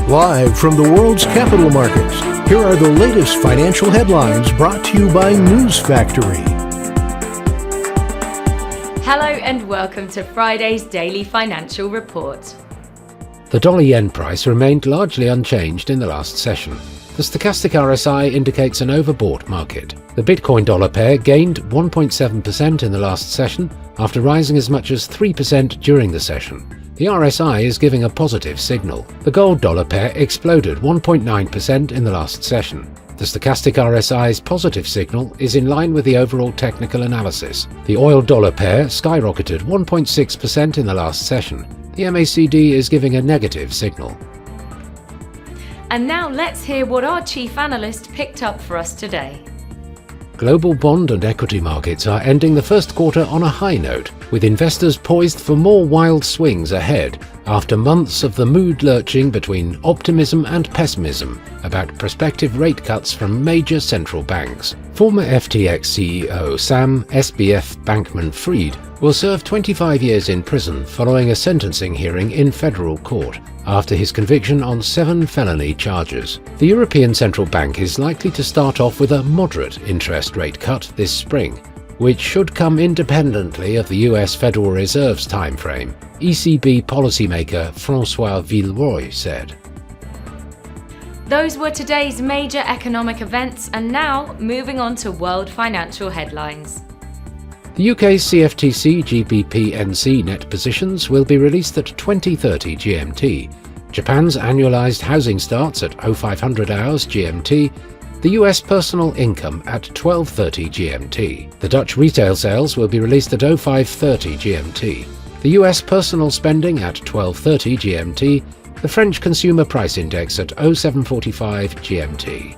Live from the world's capital markets, here are the latest financial headlines brought to you by News Factory. Hello and welcome to Friday's Daily Financial Report. The dollar-yen price remained largely unchanged in the last session. The stochastic RSI indicates an overbought market. The Bitcoin-dollar pair gained 1.7% in the last session after rising as much as 3% during the session. The RSI is giving a positive signal. The gold-dollar pair exploded 1.9% in the last session. The stochastic RSI's positive signal is in line with the overall technical analysis. The oil-dollar pair skyrocketed 1.6% in the last session. The MACD is giving a negative signal. And now let's hear what our chief analyst picked up for us today. Global bond and equity markets are ending the first quarter on a high note, with investors poised for more wild swings ahead after months of the mood lurching between optimism and pessimism about prospective rate cuts from major central banks. Former FTX CEO Sam SBF Bankman-Fried will serve 25 years in prison following a sentencing hearing in federal court after his conviction on 7 felony charges. The European Central Bank is likely to start off with a moderate interest rate cut this spring, which should come independently of the US Federal Reserve's timeframe, ECB policymaker François Villeroy said. Those were today's major economic events, and now moving on to world financial headlines. The UK's CFTC GBP/NC net positions will be released at 20:30 GMT. Japan's annualized housing starts at 0500 hours GMT. The US personal income at 12:30 GMT. The Dutch retail sales will be released at 05:30 GMT. The US personal spending at 12:30 GMT. The French consumer price index at 0745 GMT.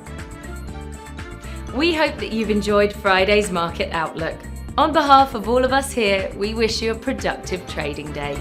We hope that you've enjoyed Friday's Market Outlook. On behalf of all of us here, we wish you a productive trading day.